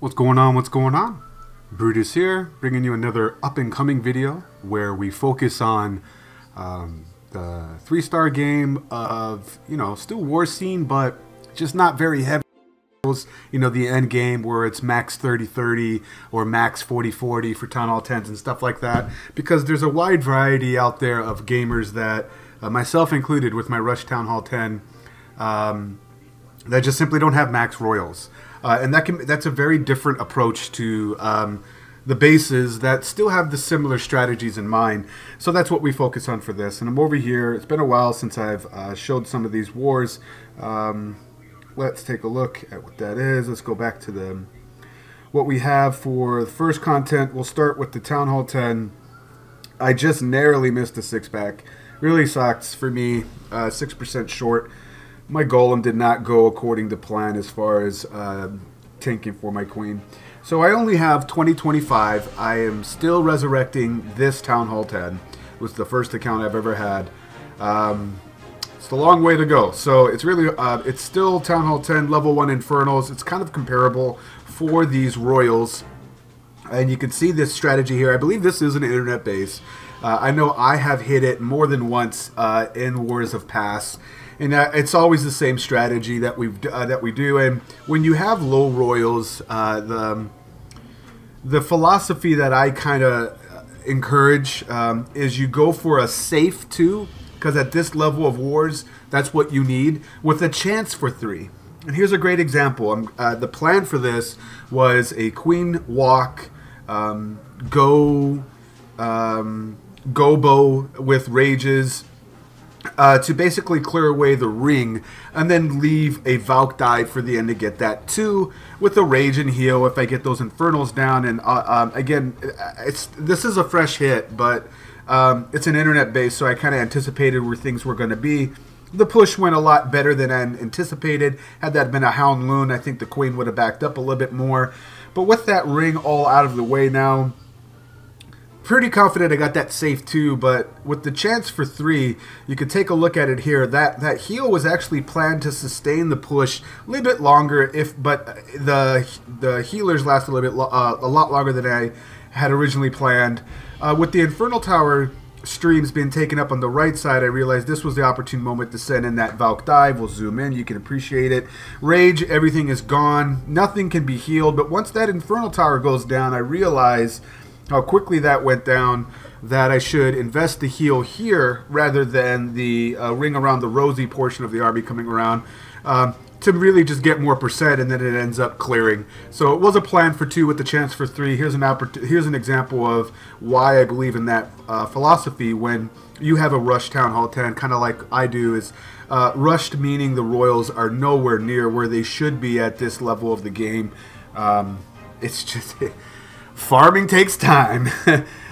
What's going on? What's going on? Brutus here, bringing you another up-and-coming video where we focus on the 3-star game of, still war scene, but just not very heavy. The end game where it's max 30-30 or max 40-40 for Town Hall 10s and stuff like that, because there's a wide variety out there of gamers that, myself included with my Rush Town Hall 10, that just simply don't have max royals. And that's a very different approach to the bases that still have the similar strategies in mind. So that's what we focus on for this. And I'm over here. It's been a while since I've showed some of these wars. Let's take a look at what that is. Let's go back to what we have for the first content. We'll start with the Town Hall 10. I just narrowly missed a 6-pack. Really sucks for me. 6% short. My golem did not go according to plan as far as tanking for my queen. So I only have 2025. I am still resurrecting this Town Hall 10. It was the first account I've ever had. It's a long way to go. So it's really, it's still Town Hall 10 level 1 Infernals. It's kind of comparable for these Royals. And you can see this strategy here. I believe this is an internet base. I know I have hit it more than once in Wars of Past. And it's always the same strategy that we do. And when you have low royals, the philosophy that I kind of encourage is you go for a safe 2, because at this level of wars, that's what you need, with a chance for 3. And here's a great example. The plan for this was a queen walk, gobo with rages, to basically clear away the ring and then leave a Valk dive for the end to get that 2 with a rage and heal if I get those Infernals down. And again, this is a fresh hit, but it's an internet base, so I kind of anticipated where things were going to be. The push went a lot better than I anticipated. Had that been a Hound Loon, I think the queen would have backed up a little bit more. But with that ring all out of the way now, pretty confident I got that safe 2, but with the chance for 3, you can take a look at it here. That heal was actually planned to sustain the push a little bit longer, but the healers lasted a little bit a lot longer than I had originally planned. With the Infernal Tower streams being taken up on the right side, I realized this was the opportune moment to send in that Valk dive. We'll zoom in, you can appreciate it. Rage, everything is gone, nothing can be healed, but once that Infernal Tower goes down, I realize how quickly that went down, that I should invest the heal here rather than the ring around the rosy portion of the army coming around, to really just get more percent, and then it ends up clearing. So it was a plan for 2 with the chance for 3. Here's an example of why I believe in that philosophy when you have a Rush Town Hall 10, kind of like I do, is rushed meaning the Royals are nowhere near where they should be at this level of the game. It's just... farming takes time.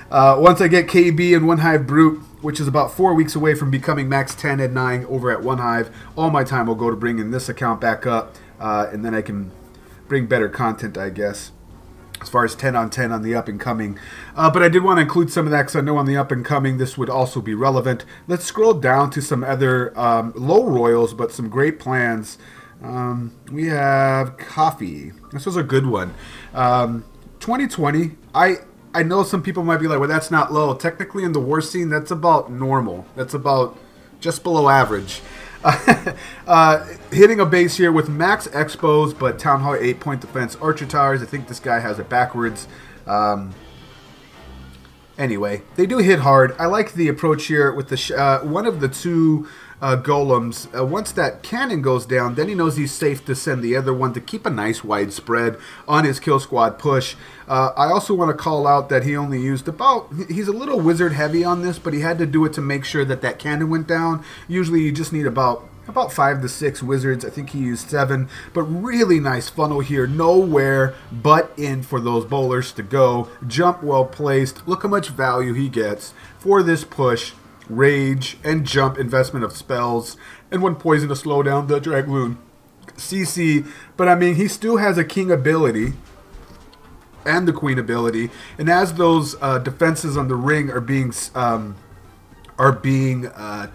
Once I get KB and 1 Hive Brute, which is about 4 weeks away from becoming max 10 and 9 over at 1 Hive, all my time will go to bringing this account back up, and then I can bring better content, I guess, as far as 10 on 10 on the up-and-coming. But I did want to include some of that because I know on the up-and-coming this would also be relevant. Let's scroll down to some other low royals, but some great plans. We have Coffee. This was a good one. 2020, I know some people might be like, well, that's not low. Technically, in the war scene, that's about normal. That's about just below average. Hitting a base here with max expos, but Town Hall 8-point defense, Archer Towers. I think this guy has it backwards. Anyway, they do hit hard. I like the approach here with the one of the 2 golems. Once that cannon goes down, then he knows he's safe to send the other one to keep a nice wide spread on his kill squad push. I also want to call out that he only used he's a little wizard heavy on this, but he had to do it to make sure that that cannon went down. Usually you just need about 5 to 6 wizards. I think he used 7, but really nice funnel here. Nowhere but in for those bowlers to go. Jump well placed. Look how much value he gets for this push. Rage and jump investment of spells, and 1 poison to slow down the Dragloon. CC, but I mean, he still has a king ability and the queen ability, and as those defenses on the ring are being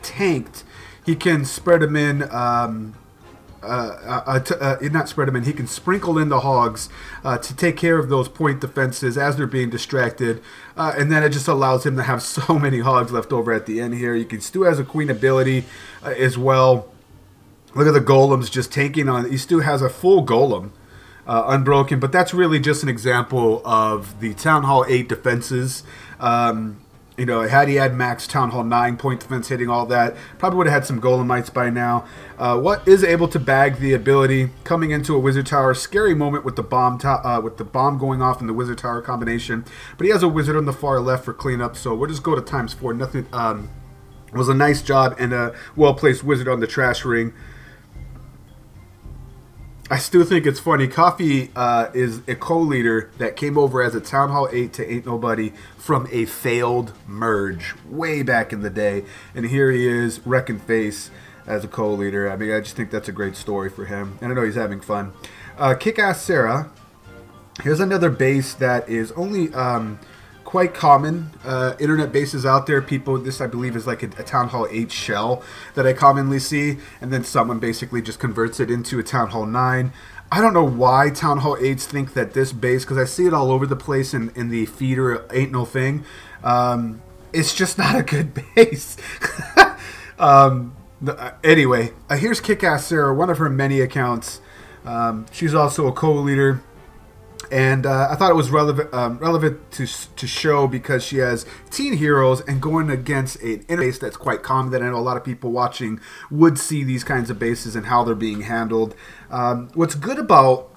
tanked, he can spread them in not spread them in. He can sprinkle in the hogs to take care of those point defenses as they're being distracted, and then it just allows him to have so many hogs left over at the end here. You can Stu has a queen ability as well. Look at the golems just tanking on. He Stu has a full golem. Unbroken, but that's really just an example of the Town Hall 8 defenses. You know, had he had max Town Hall 9 point defense hitting all that, probably would have had some golemites by now. What is able to bag the ability coming into a wizard tower? Scary moment with the bomb going off in the wizard tower combination, but he has a wizard on the far left for cleanup, so we'll just go to ×4. Nothing was a nice job and a well placed wizard on the trash ring. I still think it's funny. Coffee is a co-leader that came over as a Town Hall 8 to Ain't Nobody from a failed merge way back in the day. And here he is, wrecking face as a co-leader. I mean, I just think that's a great story for him. And I know he's having fun. Kick-Ass Sarah. Here's another base that is only quite common. Internet bases out there. People, this I believe is like a Town Hall 8 shell that I commonly see, and then someone basically just converts it into a Town Hall 9. I don't know why Town Hall 8s think that this base, because I see it all over the place in the feeder Ain't No Thing. It's just not a good base. Anyway, here's Kick-Ass Sarah, one of her many accounts. She's also a co-leader. And I thought it was relevant to show because she has teen heroes and going against an base that's quite common that I know a lot of people watching would see these kinds of bases and how they're being handled. What's good about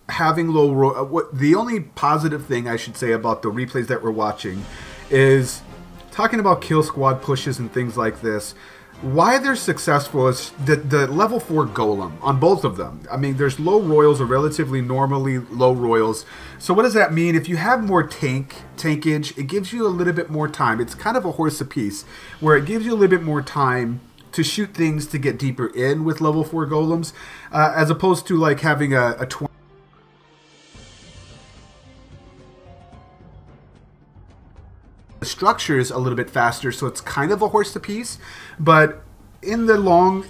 having the only positive thing I should say about the replays that we're watching is talking about kill squad pushes and things like this. Why they're successful is the level 4 golem on both of them. I mean, there's low royals or relatively normally low royals. So what does that mean? If you have more tankage, it gives you a little bit more time. It's kind of a horse apiece, where it gives you a little bit more time to shoot things to get deeper in with level 4 golems, as opposed to like having a 20. Structures a little bit faster, so it's kind of a horse apiece, but in the long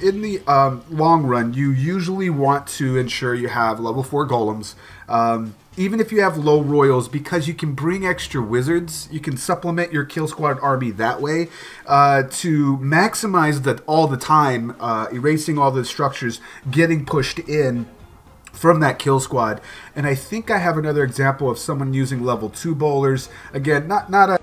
run, you usually want to ensure you have level 4 golems, even if you have low royals, because you can bring extra wizards. You can supplement your kill squad army that way to maximize that all the time, erasing all the structures, getting pushed in from that kill squad. And I think I have another example of someone using level 2 bowlers. Again, not a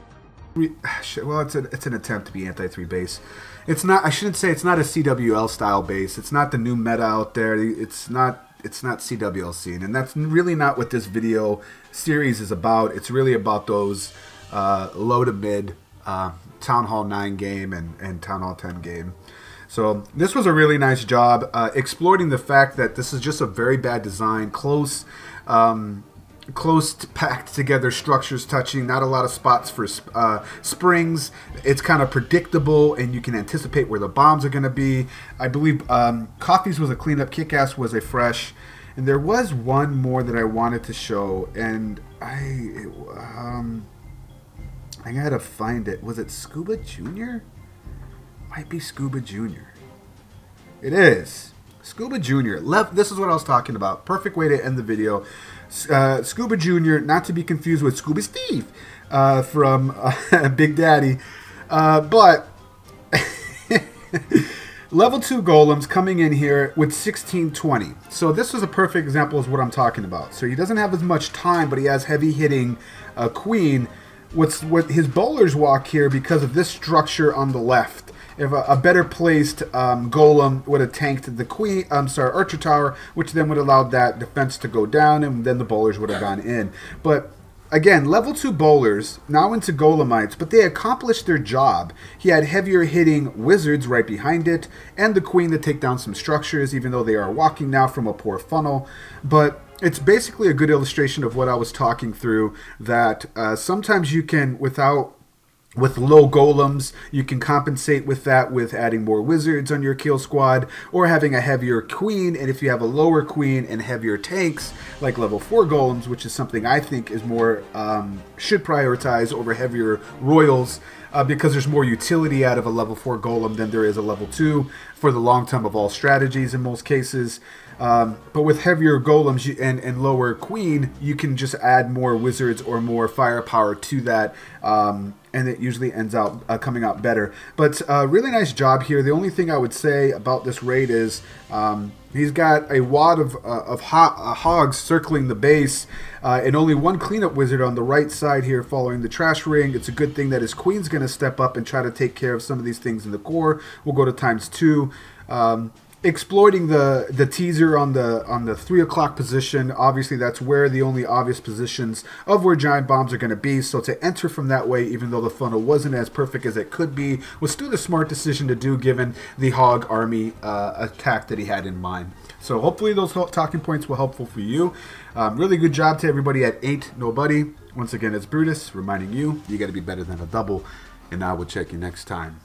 well, it's an attempt to be anti-3 base. It's not. I shouldn't say it's not a CWL style base. It's not the new meta out there. It's not CWL scene, and that's really not what this video series is about. It's really about those low to mid Town Hall 9 game and Town Hall 10 game. So this was a really nice job exploiting the fact that this is just a very bad design, close packed together structures touching, not a lot of spots for springs. It's kind of predictable and you can anticipate where the bombs are going to be. I believe Coffee's was a cleanup, Kick-Ass was a fresh, and there was one more that I wanted to show, and I gotta find it. Was it Scuba Jr.? Might be Scuba Jr. It is Scuba Jr. This is what I was talking about. Perfect way to end the video. Scuba Jr., not to be confused with Scuba Steve from Big Daddy. But level 2 golems coming in here with 1620. So this is a perfect example of what I'm talking about. So he doesn't have as much time, but he has heavy hitting queen. What his bowlers walk here because of this structure on the left. If a better placed golem would have tanked the queen, archer tower, which then would allow that defense to go down, and then the bowlers would have gone in. But again, level 2 bowlers now into golemites, but they accomplished their job. He had heavier hitting wizards right behind it, and the queen to take down some structures, even though they are walking now from a poor funnel. But it's basically a good illustration of what I was talking through, that sometimes you can, without With low golems, you can compensate with that with adding more wizards on your kill squad or having a heavier queen. And if you have a lower queen and heavier tanks, like level 4 golems, which is something I think is more, should prioritize over heavier royals, because there's more utility out of a level 4 golem than there is a level 2 for the long term of all strategies in most cases. But with heavier golems and lower queen, you can just add more wizards or more firepower to that, and it usually ends out coming out better. But really nice job here. The only thing I would say about this raid is he's got a wad of hogs circling the base, and only one cleanup wizard on the right side here following the trash ring. It's a good thing that his queen's going to step up and try to take care of some of these things in the core. We'll go to ×2. Exploiting the teaser on the 3 o'clock position. Obviously that's where the only obvious positions of where giant bombs are going to be, so to enter from that way, even though the funnel wasn't as perfect as it could be, was still the smart decision to do given the hog army attack that he had in mind. So hopefully those talking points were helpful for you. Really good job to everybody at Ain't Nobody. Once again, it's Brutus reminding you, you got to be better than a double, and I will check you next time.